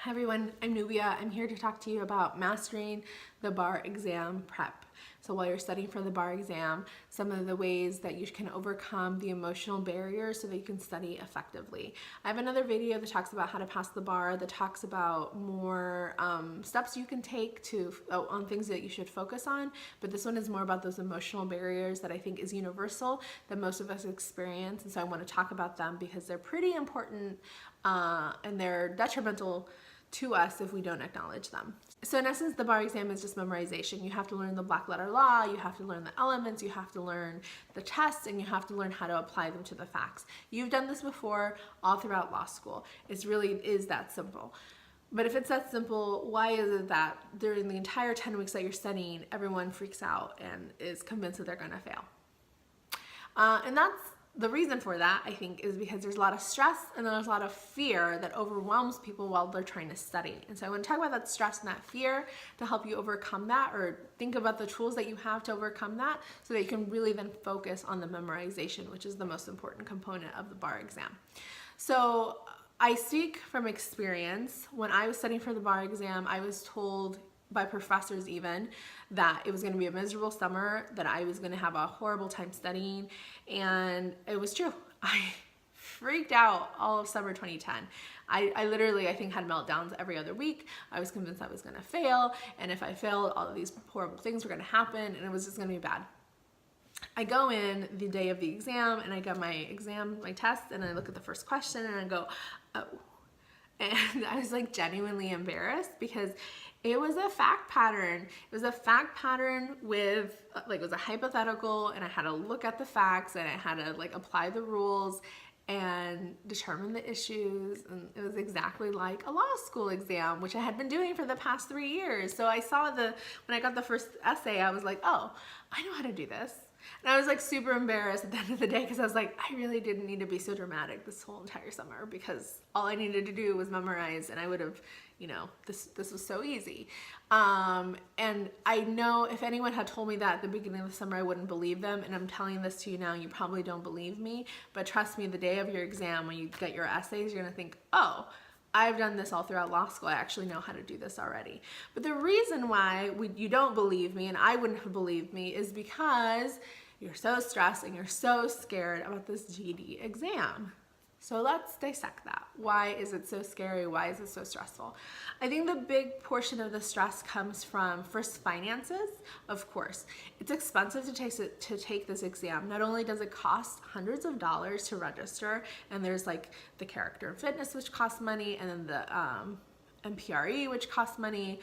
Hi everyone, I'm Nubia. I'm here to talk to you about mastering the bar exam prep. So while you're studying for the bar exam, some of the ways that you can overcome the emotional barriers so that you can study effectively. I have another video that talks about how to pass the bar, that talks about more steps you can take on things that you should focus on, but this one is more about those emotional barriers that I think is universal, that most of us experience, and so I want to talk about them because they're pretty important and they're detrimental to us if we don't acknowledge them. So in essence, the bar exam is just memorization. You have to learn the black letter law, you have to learn the elements, you have to learn the tests, and you have to learn how to apply them to the facts. You've done this before all throughout law school. It really is that simple. But if it's that simple, why is it that during the entire 10 weeks that you're studying, everyone freaks out and is convinced that they're gonna fail? And that's the reason for that, I think, is because there's a lot of stress and there's a lot of fear that overwhelms people while they're trying to study. And so I want to talk about that stress and that fear to help you overcome that, or think about the tools that you have to overcome that so that you can really then focus on the memorization, which is the most important component of the bar exam. So I speak from experience. When I was studying for the bar exam, I was told by professors even that it was going to be a miserable summer, that I was going to have a horrible time studying, and it was true. I freaked out all of summer 2010. I literally, I think, had meltdowns every other week. I was convinced I was going to fail, and if I failed, all of these horrible things were going to happen, and it was just going to be bad. I go in the day of the exam, and I got my test, and I look at the first question, and I go, oh. And I was like genuinely embarrassed because it was a fact pattern. It was a fact pattern with, like, it was a hypothetical, and I had to look at the facts, and I had to like apply the rules and determine the issues, and it was exactly like a law school exam, which I had been doing for the past 3 years. So I saw when I got the first essay, I was like, oh, I know how to do this. And I was like super embarrassed at the end of the day because I was like, I really didn't need to be so dramatic this whole entire summer, because all I needed to do was memorize, and I would have, this was so easy. And I know if anyone had told me that at the beginning of the summer, I wouldn't believe them. And I'm telling this to you now, you probably don't believe me, but trust me, the day of your exam, when you get your essays, you're gonna think, oh, I've done this all throughout law school. I actually know how to do this already. But the reason why you don't believe me, and I wouldn't have believed me, is because you're so stressed and you're so scared about this GD exam. So let's dissect that. Why is it so scary? Why is it so stressful? I think the big portion of the stress comes from, first, finances. Of course, it's expensive to take this exam. Not only does it cost hundreds of dollars to register, and there's like the character and fitness, which costs money, and then the MPRE, which costs money.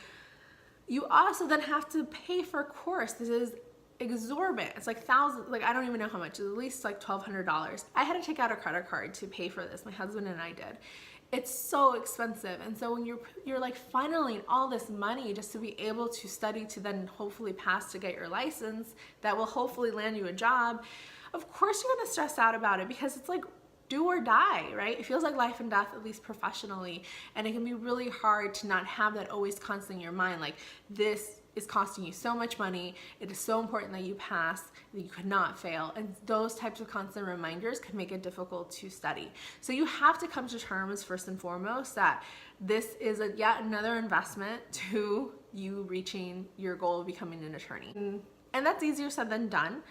You also then have to pay for a course. This is exorbitant. It's like thousands, like I don't even know how much. It's at least like $1,200. I had to take out a credit card to pay for this. My husband and I did. It's so expensive. And so when you're like funneling all this money just to be able to study to then hopefully pass to get your license that will hopefully land you a job, of course you're gonna stress out about it, because it's like do or die, right? It feels like life and death, at least professionally, and it can be really hard to not have that always constant in your mind, like this is costing you so much money, it is so important that you pass, that you could not fail, and those types of constant reminders can make it difficult to study. So you have to come to terms, first and foremost, that this is yet another investment to you reaching your goal of becoming an attorney. And that's easier said than done.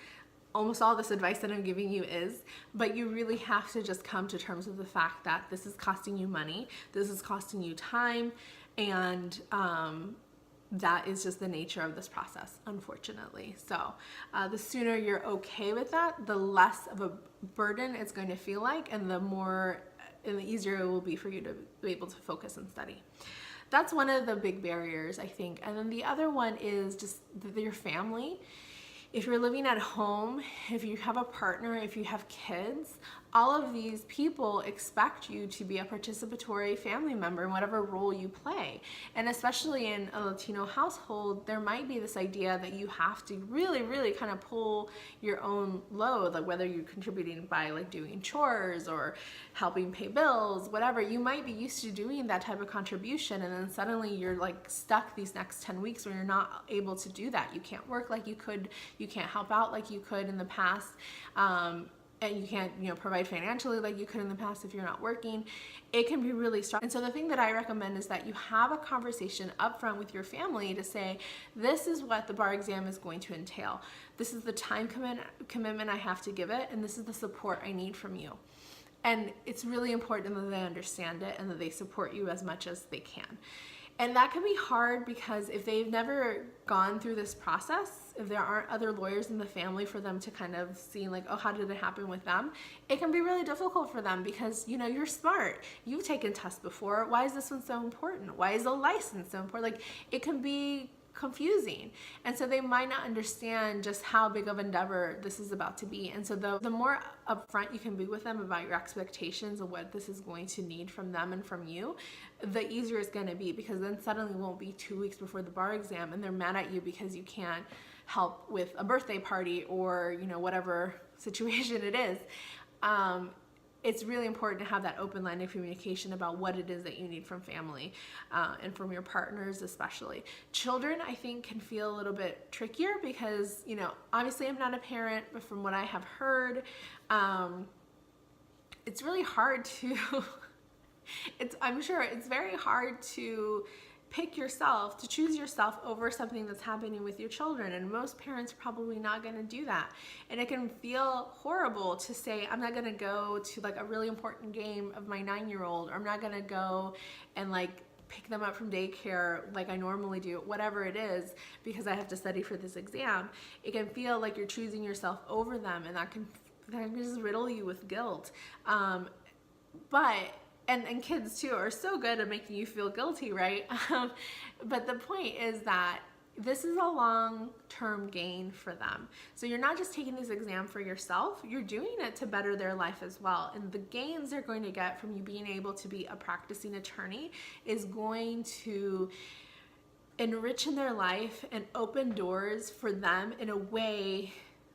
Almost all this advice that I'm giving you is, but you really have to just come to terms with the fact that this is costing you money, this is costing you time, and that is just the nature of this process, unfortunately. So the sooner you're okay with that, the less of a burden it's going to feel like, and the easier it will be for you to be able to focus and study. That's one of the big barriers, I think. And then the other one is just your family. If you're living at home, if you have a partner, if you have kids, all of these people expect you to be a participatory family member in whatever role you play. And especially in a Latino household, there might be this idea that you have to really, really kind of pull your own load, like whether you're contributing by like doing chores or helping pay bills, whatever. You might be used to doing that type of contribution, and then suddenly you're like stuck these next 10 weeks where you're not able to do that. You can't work like you could, you can't help out like you could in the past. and you can't, provide financially like you could in the past if you're not working, it can be really stressful. And so the thing that I recommend is that you have a conversation up front with your family to say, this is what the bar exam is going to entail. This is the time commitment I have to give it, and this is the support I need from you. And it's really important that they understand it and that they support you as much as they can. And that can be hard because if they've never gone through this process, if there aren't other lawyers in the family for them to kind of see like, oh, how did it happen with them? It can be really difficult for them because, you're smart. You've taken tests before. Why is this one so important? Why is the license so important? Like, it can be confusing. And so they might not understand just how big of an endeavor this is about to be. And so the more upfront you can be with them about your expectations of what this is going to need from them and from you, the easier it's going to be, because then suddenly it won't be 2 weeks before the bar exam and they're mad at you because you can't help with a birthday party or, whatever situation it is. It's really important to have that open line of communication about what it is that you need from family and from your partners especially. Children, I think, can feel a little bit trickier because, obviously I'm not a parent, but from what I have heard, it's really hard to, I'm sure it's very hard to pick yourself, to choose yourself over something that's happening with your children. And most parents are probably not going to do that. And it can feel horrible to say, I'm not going to go to like a really important game of my 9-year-old, or I'm not going to go and like pick them up from daycare like I normally do, whatever it is, because I have to study for this exam. It can feel like you're choosing yourself over them, and that can just riddle you with guilt. And kids too are so good at making you feel guilty, right? But the point is that this is a long-term gain for them. So you're not just taking this exam for yourself, you're doing it to better their life as well. And the gains they're going to get from you being able to be a practicing attorney is going to enrich in their life and open doors for them in a way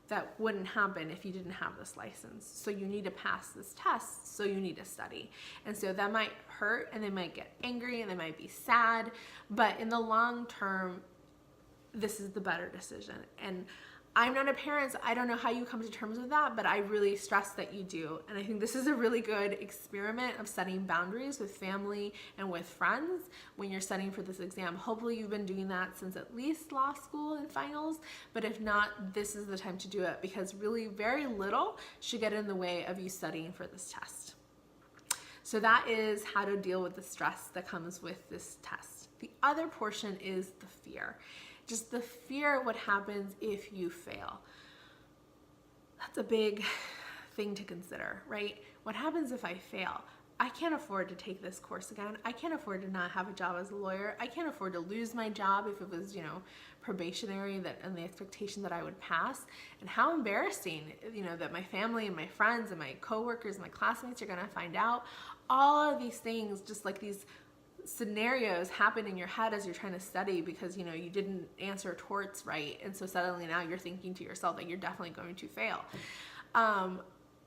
that wouldn't happen if you didn't have this license. So you need to pass this test, so you need to study. And so that might hurt, and they might get angry, and they might be sad, but in the long term, this is the better decision. And I'm not a parent, so I don't know how you come to terms with that, but I really stress that you do. And I think this is a really good experiment of setting boundaries with family and with friends when you're studying for this exam. Hopefully you've been doing that since at least law school and finals, but if not, this is the time to do it, because really very little should get in the way of you studying for this test. So that is how to deal with the stress that comes with this test. The other portion is the fear. Just the fear of what happens if you fail. That's a big thing to consider, right? What happens if I fail? I can't afford to take this course again. I can't afford to not have a job as a lawyer. I can't afford to lose my job if it was, probationary, and the expectation that I would pass. And how embarrassing, that my family and my friends and my coworkers, my classmates are gonna find out. All of these things, just like these scenarios happen in your head as you're trying to study because you didn't answer torts right, and so suddenly now you're thinking to yourself that you're definitely going to fail.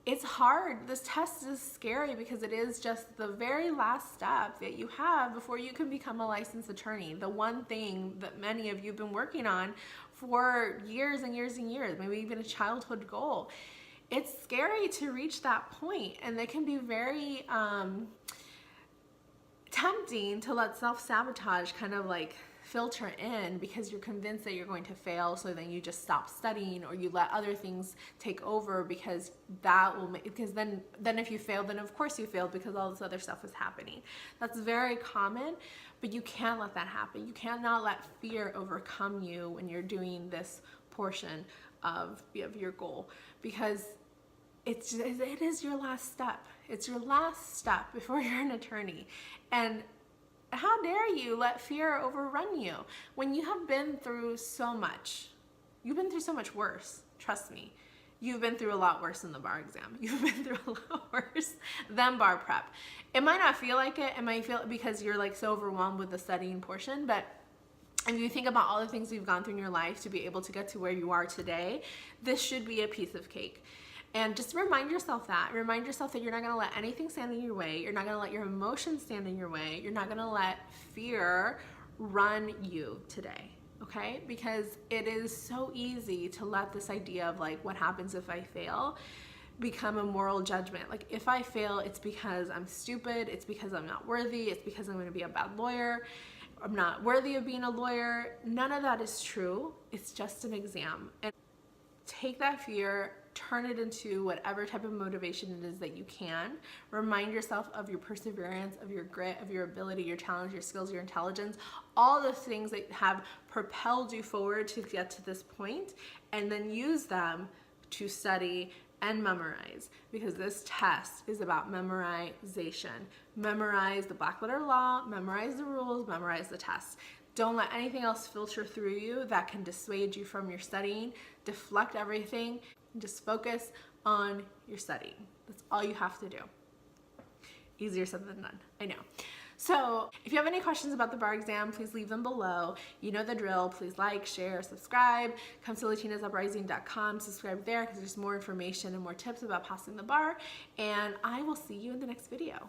It's hard. This test is scary because it is just the very last step that you have before you can become a licensed attorney. The one thing that many of you have been working on for years and years and years, maybe even a childhood goal. It's scary to reach that point, and they can be very tempting to let self-sabotage kind of like filter in because you're convinced that you're going to fail, so then you just stop studying, or you let other things take over because that will then if you fail, then of course you failed because all this other stuff is happening. That's very common, but you can't let that happen. You cannot let fear overcome you when you're doing this portion of your goal, because it is your last step. It's your last step before you're an attorney. And how dare you let fear overrun you when you have been through so much? You've been through so much worse. Trust me. You've been through a lot worse than the bar exam. You've been through a lot worse than bar prep. It might not feel like it. It might feel because you're like so overwhelmed with the studying portion, but if you think about all the things you've gone through in your life to be able to get to where you are today, this should be a piece of cake. And just remind yourself that. Remind yourself that you're not gonna let anything stand in your way. You're not gonna let your emotions stand in your way. You're not gonna let fear run you today, okay? Because it is so easy to let this idea of like, what happens if I fail, become a moral judgment. Like, if I fail, it's because I'm stupid, it's because I'm not worthy, it's because I'm going to be a bad lawyer, I'm not worthy of being a lawyer. None of that is true. It's just an exam. And take that fear, turn it into whatever type of motivation it is that you can. Remind yourself of your perseverance, of your grit, of your ability, your talent, your skills, your intelligence, all the things that have propelled you forward to get to this point, and then use them to study and memorize, because this test is about memorization. Memorize the black letter law, memorize the rules, memorize the tests. Don't let anything else filter through you that can dissuade you from your studying. Deflect everything and just focus on your studying. That's all you have to do. Easier said than done, I know. So if you have any questions about the bar exam, please leave them below. You know the drill. Please like, share, subscribe. Come to latinasuprising.com. Subscribe there because there's more information and more tips about passing the bar. And I will see you in the next video.